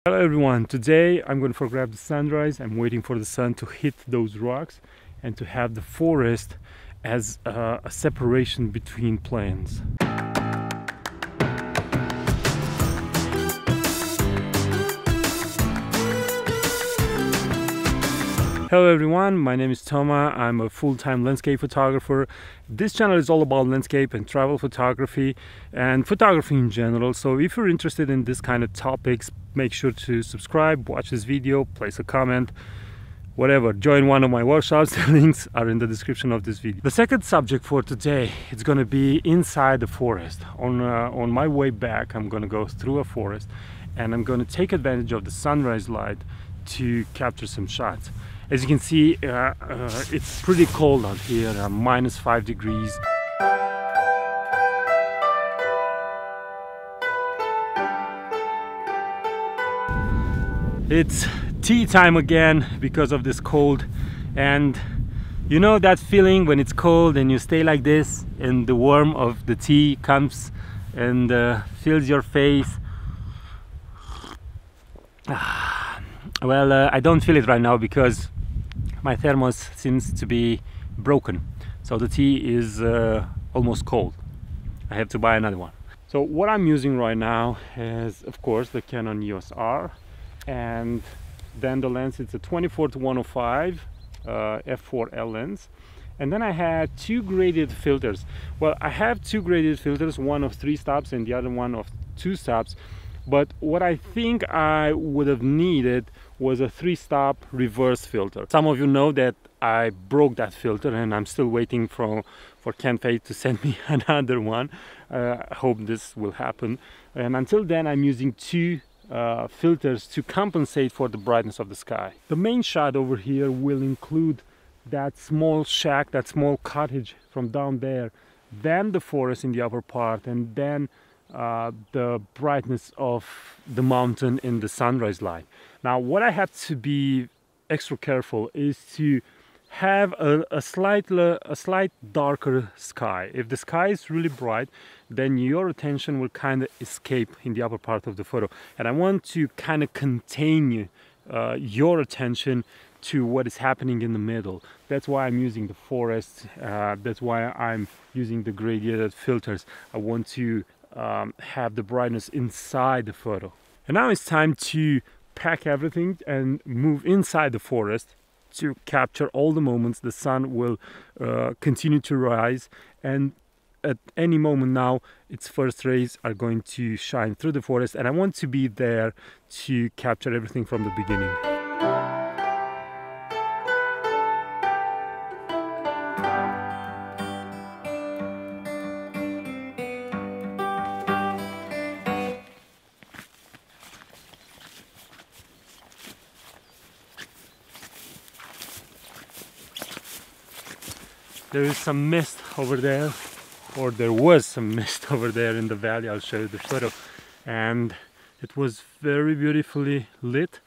Hello everyone, today I'm going to photograph the sunrise. I'm waiting for the sun to hit those rocks and to have the forest as a separation between planes. Hello everyone, my name is Toma. I'm a full-time landscape photographer. This channel is all about landscape and travel photography and photography in general. So if you're interested in this kind of topics, make sure to subscribe, watch this video, place a comment, whatever. Join one of my workshops. The links are in the description of this video. The second subject for today is going to be inside the forest. On my way back, I'm going to go through a forest and I'm going to take advantage of the sunrise light to capture some shots. As you can see, it's pretty cold out here, -5 degrees. It's tea time again because of this cold, and you know that feeling when it's cold and you stay like this and the warmth of the tea comes and fills your face. Well, I don't feel it right now because my thermos seems to be broken, so the tea is almost cold. I have to buy another one. So what I'm using right now is, of course, the Canon EOS R, and then the lens, it's a 24-105 f4L lens, and then I had two graded filters. Well, I have two graded filters, one of 3 stops and the other one of 2 stops. But what I think I would have needed was a 3-stop reverse filter. Some of you know that I broke that filter and I'm still waiting for Canon to send me another one. I hope this will happen. And until then, I'm using 2 filters to compensate for the brightness of the sky. The main shot over here will include that small shack, that small cottage from down there, then the forest in the upper part, and then the brightness of the mountain in the sunrise light. Now what I have to be extra careful is to have a slight darker sky. If the sky is really bright, then your attention will kind of escape in the upper part of the photo, and I want to kind of contain your attention to what is happening in the middle. That's why I'm using the forest, that's why I'm using the gradient filters. I want to have the brightness inside the photo. And now it's time to pack everything and move inside the forest to capture all the moments. The sun will continue to rise, and at any moment now its first rays are going to shine through the forest, and I want to be there to capture everything from the beginning. There is some mist over there, or there was some mist over there in the valley. I'll show you the photo, and it was very beautifully lit.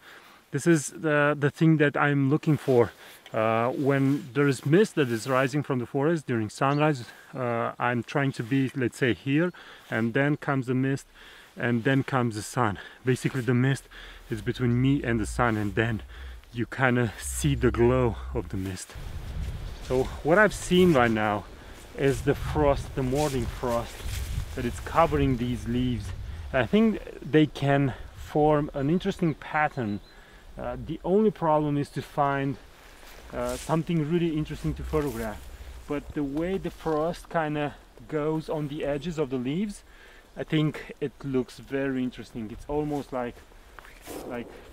This is the thing that I'm looking for. When there is mist that is rising from the forest during sunrise, I'm trying to be, let's say, here, and then comes the mist, and then comes the sun. Basically the mist is between me and the sun, and then you kind of see the glow of the mist. So what I've seen right now is the frost, the morning frost, that it's covering these leaves. I think they can form an interesting pattern. The only problem is to find something really interesting to photograph. But the way the frost kind of goes on the edges of the leaves, I think it looks very interesting. It's almost like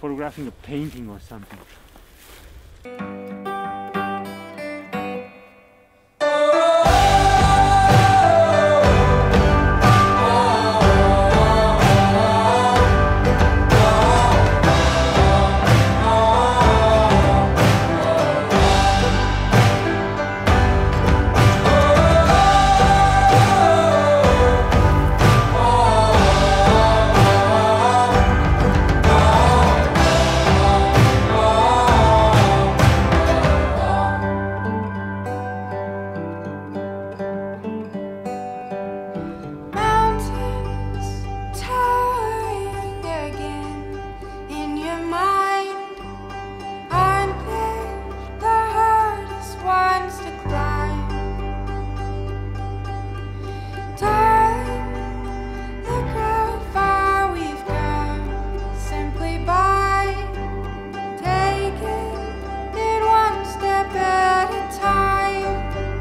photographing a painting or something.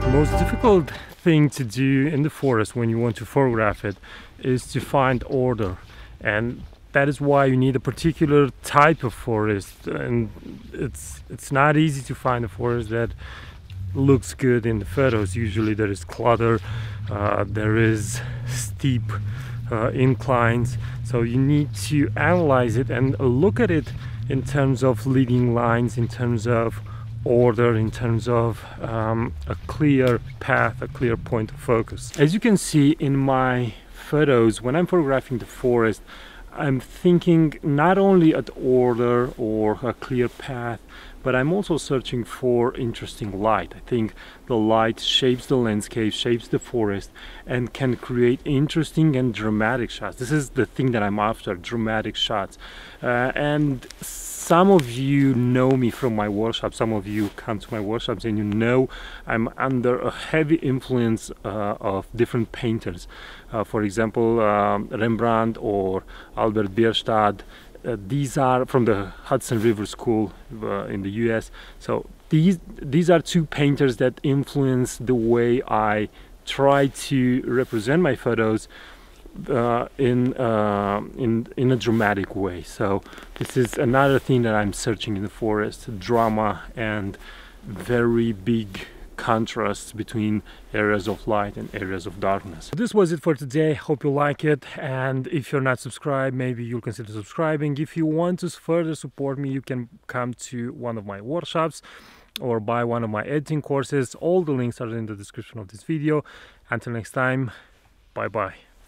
The most difficult thing to do in the forest when you want to photograph it is to find order, and that is why you need a particular type of forest, and it's not easy to find a forest that looks good in the photos. Usually there is clutter, there is steep inclines, so you need to analyze it and look at it in terms of leading lines, in terms of order, in terms of a clear path, a clear point of focus. As you can see in my photos, when I'm photographing the forest, I'm thinking not only at order or a clear path, but I'm also searching for interesting light. I think the light shapes the landscape, shapes the forest, and can create interesting and dramatic shots. This is the thing that I'm after, dramatic shots. And some of you know me from my workshops, some of you come to my workshops and you know I'm under a heavy influence of different painters. For example, Rembrandt or Albert Bierstadt. These are from the Hudson River School in the US. So these are two painters that influence the way I try to represent my photos in a dramatic way. So this is another thing that I'm searching in the forest: drama and very big contrasts between areas of light and areas of darkness. This was it for today. Hope you like it, and if you're not subscribed, maybe you'll consider subscribing. If you want to further support me, you can come to one of my workshops or buy one of my editing courses. All the links are in the description of this video. Until next time, bye bye.